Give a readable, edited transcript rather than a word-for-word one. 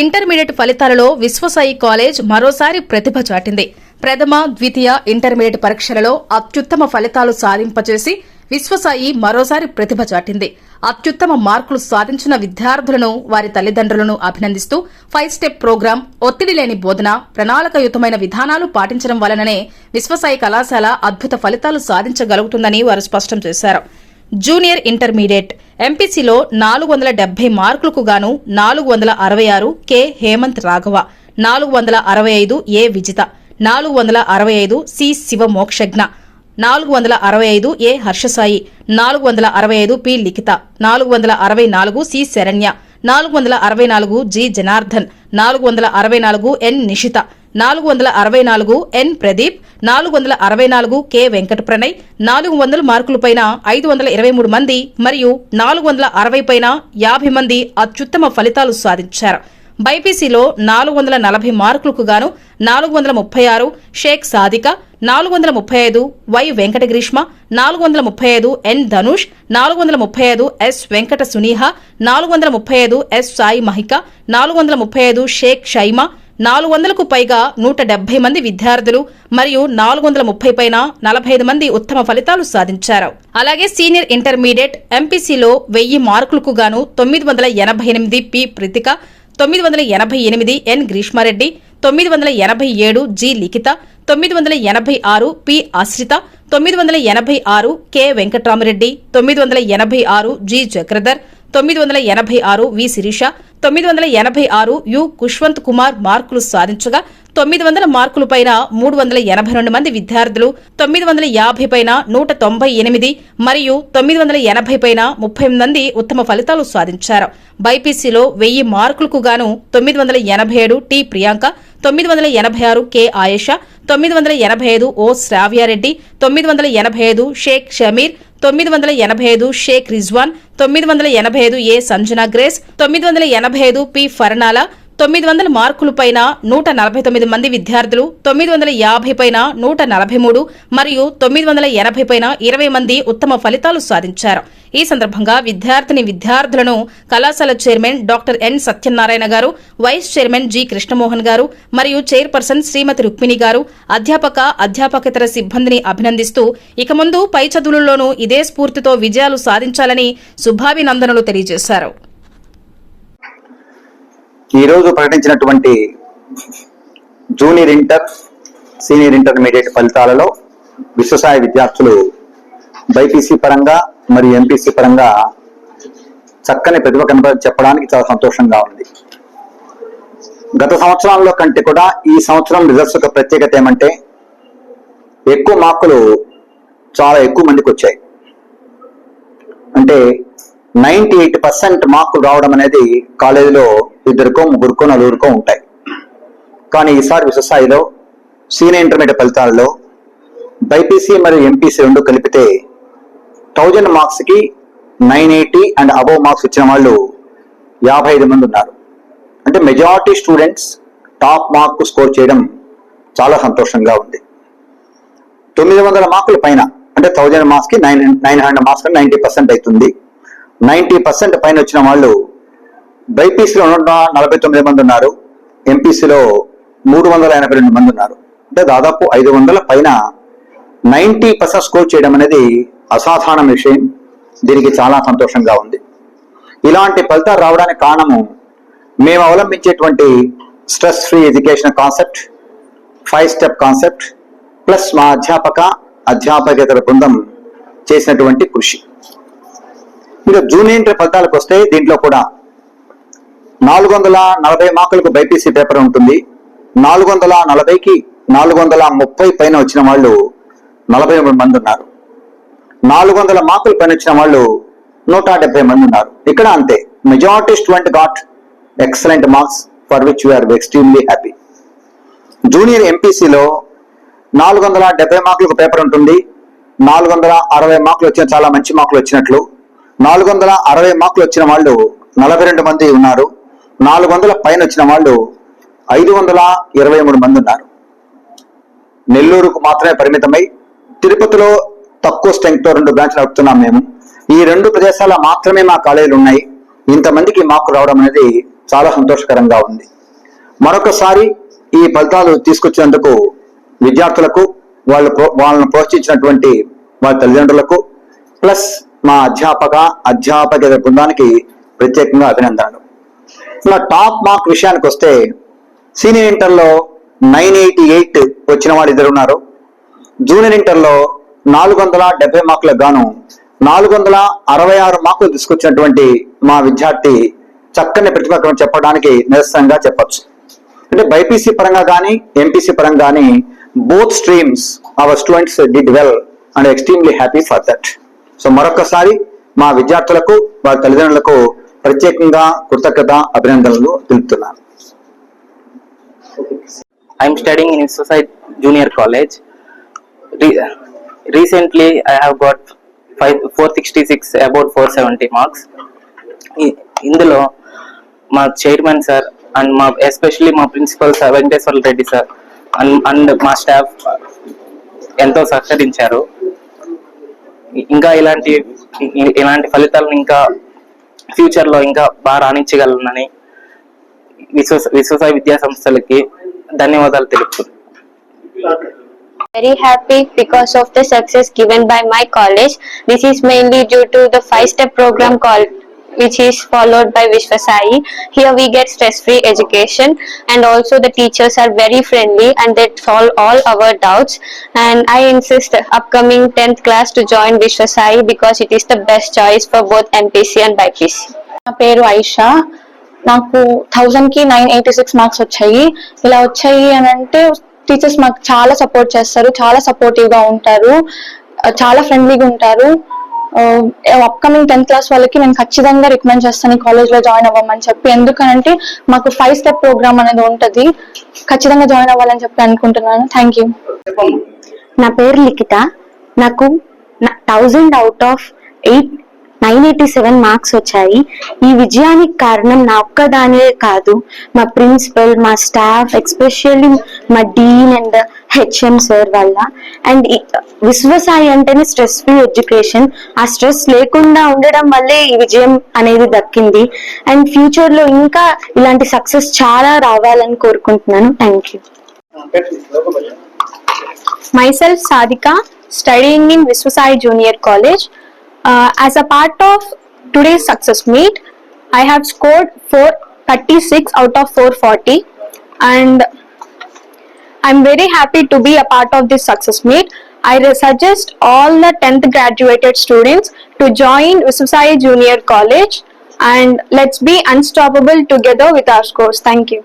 Intermediate ఫలితాలలో Viswasai college మరోసారి ప్రతిభ చాటింది. ప్రథమ, ద్వితీయ ఇంటర్మీడియట్ పరీక్షలలో అత్యుత్తమ ఫలితాలు సాధింపచేసి విశ్వసాయి మరోసారి ప్రతిభ చాటింది. అత్యుత్తమ మార్కులు సాధించిన విద్యార్థులను, వారి తల్లిదండ్రులను అభినందిస్తూ 5 స్టెప్ ప్రోగ్రాం, ఒత్తిడి లేని బోధన, ప్రణాళికయుతమైన విధానాలు పాటించడం వలననే విశ్వసాయి కళాశాల అద్భుత ఫలితాలు సాధించగలుగుతుందని వారు స్పష్టం చేశారు. జూనియర్ ఇంటర్మీడియట్ ఎంపీసీలో 470 మార్కులకు గాను 466 కె హేమంత్ రాఘవ, 465 ఏ విజిత, 465 సి శివమోక్షజ్ఞ, 465 ఏ హర్షసాయి, 465 పి లిఖిత, 464 సి శరణ్య, 464 జి జనార్దన్, 464 ఎన్ నిషిత, 464 ఎన్ ప్రదీప్, 464 కె వెంకట ప్రణయ్, 400 మార్కుల పైన 523 మంది మరియు 460 పైన 50 మంది అత్యుత్తమ ఫలితాలు సాధించారు. బైపీసీలో 440 మార్కులకు గాను 436 Sheikh Sadhika, 435 why Venkata Greeshma, 435 N Dhanush, 435 yes Venkata సునీహ, 435 yes Sai Mahika, 435 Sheikh షైమా, 400కు పైగా 170 మంది విద్యార్థులు మరియు 430 పైన 45 మంది ఉత్తమ ఫలితాలు సాధించారు. అలాగే సీనియర్ ఇంటర్మీడియట్ ఎంపీసీలో 1000 మార్కులకు గాను 988 P Prithika, 988 N Greeshma Reddy, 987 G Likhitha, 986 P Ashritha, 986 K Venkatram Reddy, 986 G Chakradhar, 986 V Shirisha, 986 U Kushwanth Kumar మార్కులు సాధించగా 900 మార్కుల పైన 382 మంది విద్యార్థులు, 950 పైన 198 మరియు 980 పైన 30 మంది ఉత్తమ ఫలితాలు సాధించారు. బైపీసీలో 1000 మార్కులకు గాను 987 టి ప్రియాంక, 986 కె ఆయేషా, 985 ఓ శ్రావ్యారెడ్డి, 985 షేక్ షమీర్, 985 షేక్ రిజ్వాన్, 985 ఏ సంజనా గ్రేస్, 985 పి ఫర్నాలా, 900 మార్కుల పైన 149 మంది విద్యార్థులు, 950 పైన 143 మరియు 980 పైన 20 మంది ఉత్తమ ఫలితాలు సాధించారు. ఈ సందర్భంగా విద్యార్థులను కళాశాల చైర్మన్ డాక్టర్ ఎన్ సత్యనారాయణ గారు, వైస్ చైర్మన్ జి కృష్ణమోహన్ గారు మరియు చైర్పర్సన్ శ్రీమతి రుక్మిణి గారు అధ్యాపకేతర సిబ్బందిని అభినందిస్తూ ఇక ముందు పై చదువుల్లోనూ ఇదే స్ఫూర్తితో విజయాలు సాధించాలని శుభాభినందనలు తెలియజేశారు. ఈ రోజు ప్రకటించినటువంటి జూనియర్ ఇంటర్, సీనియర్ ఇంటర్మీడియట్ ఫలితాలలో విశ్వసాయి విద్యార్థులు బైపీసీ పరంగా మరియు ఎంపీసీ పరంగా చక్కని ప్రతిభ చెప్పడానికి చాలా సంతోషంగా ఉంది. గత సంవత్సరాల్లో కంటే కూడా ఈ సంవత్సరం రిజల్ట్స్ యొక్క ప్రత్యేకత ఏమంటే ఎక్కువ మార్కులు చాలా ఎక్కువ మందికి వచ్చాయి. అంటే 98% మార్కులు రావడం అనేది కాలేజీలో 2కో 3కో 4కో ఉంటాయి. కానీ ఈసారి విశ్వసాయిలో సీనియర్ ఇంటర్మీడియట్ ఫలితాలలో బైపీసీ మరియు ఎంపీసీ రెండు కలిపితే 1000 మార్క్స్ కి 980 అండ్ అబవ్ మార్క్స్ వచ్చిన వాళ్ళు 55 మంది ఉన్నారు. అంటే majority students top mark score చేయడం చాలా సంతోషంగా ఉంది. 900 మార్కుల పైన అంటే 1000 మార్క్స్ కి 900 మార్క్స్ 90% అవుతుంది. 90% పైన వచ్చిన వాళ్ళు బైపీసీలో 149 మంది ఉన్నారు, ఎంపీసీలో 382 మంది ఉన్నారు. అంటే దాదాపు 500 పైన 90% స్కోర్ చేయడం అనేది అసాధారణ విషయం. దీనికి చాలా సంతోషంగా ఉంది. ఇలాంటి ఫలితాలు రావడానికి కారణము మేము అవలంబించేటువంటి stress free education concept, 5 step concept plus మా అధ్యాపకేతర బృందం చేసినటువంటి కృషి. ఇక జూనియర్ ఇంటర్ ఫలితాలకు వస్తే దీంట్లో కూడా 440 మార్కులకు బైపీసీ పేపర్ ఉంటుంది. 440కి 430 పైన వచ్చిన వాళ్ళు 43 మంది ఉన్నారు. 400 మార్కులు పైన వచ్చిన వాళ్ళు 170 మంది ఉన్నారు. ఇక్కడ అంతే, majority student got excellent marks for which we're extremely happy. Junior ఎంపీసీలో 470 మార్కులకు పేపర్ ఉంటుంది. 460 మార్కులు వచ్చిన చాలా మంచి మార్కులు వచ్చినట్లు. 460 మార్కులు వచ్చిన వాళ్ళు 42 మంది ఉన్నారు. 400 పైన వచ్చిన వాళ్ళు 523 మంది ఉన్నారు. నెల్లూరుకు మాత్రమే పరిమితమై తిరుపతిలో తక్కువ స్ట్రెంగ్త్ తో 2 బ్రాంచ్లు నడుపుతున్నాం మేము. ఈ 2 ప్రదేశాల మాత్రమే మా కాలేజీలు ఉన్నాయి. ఇంతమందికి మార్కులు రావడం అనేది చాలా సంతోషకరంగా ఉంది. మరొకసారి ఈ ఫలితాలు తీసుకొచ్చినందుకు విద్యార్థులకు వాళ్ళను ప్రోత్సహించినటువంటి వాళ్ళ తల్లిదండ్రులకు ప్లస్ మా అధ్యాపక బృందానికి ప్రత్యేకంగా అభినందనలు. ఇంకా టాప్ మార్క్ విషయానికి వస్తే సీనియర్ ఇంటర్లో 988 వచ్చిన వాడు ఇద్దరు ఉన్నారు. జూనియర్ ఇంటర్లో 470 మార్కులకు గాను 466 మార్కులు తీసుకొచ్చినటువంటి మా విద్యార్థి చక్కని ప్రతిభ చెప్పడానికి నిరసనంగా చెప్పచ్చు. అంటే బైపీసీ పరంగా కానీ ఎంపీసీ పరంగా కానీ both streams our students did well and extremely happy for that. So మరొకసారి మా విద్యార్థులకు వారి తల్లిదండ్రులకు ప్రత్యేకంగా కృతజ్ఞత అభినందనలు తెలుపుతున్నాను. I'm studying in Viswasai Junior College. Recently, I have got 466, about 470 marks. ఇందులో మా చైర్మన్ సార్ అండ్ ఎస్పెషల్లీ మా principal sir Venkateswara Reddy sir and మా స్టాఫ్ ఎంతో సహకరించారు. ఇంకా ఇలాంటి ఫలితాలను ఇంకా ఫ్యూచర్లో ఇంకా బాగా రాణించగలనని విశ్వసాయి విద్యా సంస్థలకి ధన్యవాదాలు తెలుపుతున్నాను. Very happy because of the success given by my college. This is mainly due to the 5-step program called which is followed by Viswasai. Here we get stress-free education and also the teachers are very friendly and they solve all our doubts. And I insist upcoming 10th class to join Viswasai because it is the best choice for both MPC and BIPC. నా పేరు ఐషా. నాకు 1000కి 986 marks వచ్చాయి. ఇలా వచ్చాయి అని అంటే teachers మాకు చాలా సపోర్ట్ చేస్తారు, చాలా సపోర్టివ్ గా ఉంటారు, చాలా ఫ్రెండ్లీగా ఉంటారు. అప్కమింగ్ 10th క్లాస్ వాళ్ళకి నేను ఖచ్చితంగా రికమెండ్ చేస్తాను ఈ కాలేజ్ లో జాయిన్ అవ్వమని చెప్పి. ఎందుకంటే మాకు 5-step ప్రోగ్రామ్ అనేది ఉంటది, ఖచ్చితంగా జాయిన్ అవ్వాలని చెప్పి అనుకుంటున్నాను. Thank you. నా పేరు లిఖిత. నాకు 1000 అవుట్ ఆఫ్ 987 మార్క్స్ వచ్చాయి. ఈ విజయానికి కారణం నా ఒక్కదానే కాదు, మా ప్రిన్సిపల్, మా స్టాఫ్, ఎస్పెషల్లీ మా డీన్ అండ్ హెచ్ఎం సార్ వల్ల. అండ్ విశ్వసాయి అంటేనే స్ట్రెస్ ఫ్రీ ఎడ్యుకేషన్. ఆ స్ట్రెస్ లేకుండా ఉండడం వల్లే ఈ విజయం అనేది దక్కింది. అండ్ ఫ్యూచర్ లో ఇంకా ఇలాంటి సక్సెస్ చాలా రావాలని కోరుకుంటున్నాను. Thank you. Myself Sadhika, studying in Viswasai Junior College. As a part of today's success meet, I have scored 436 out of 440 and I'm very happy to be a part of this success meet. I suggest all the 10th graduated students to join Viswasai Junior College and let's be unstoppable together with our scores. Thank you.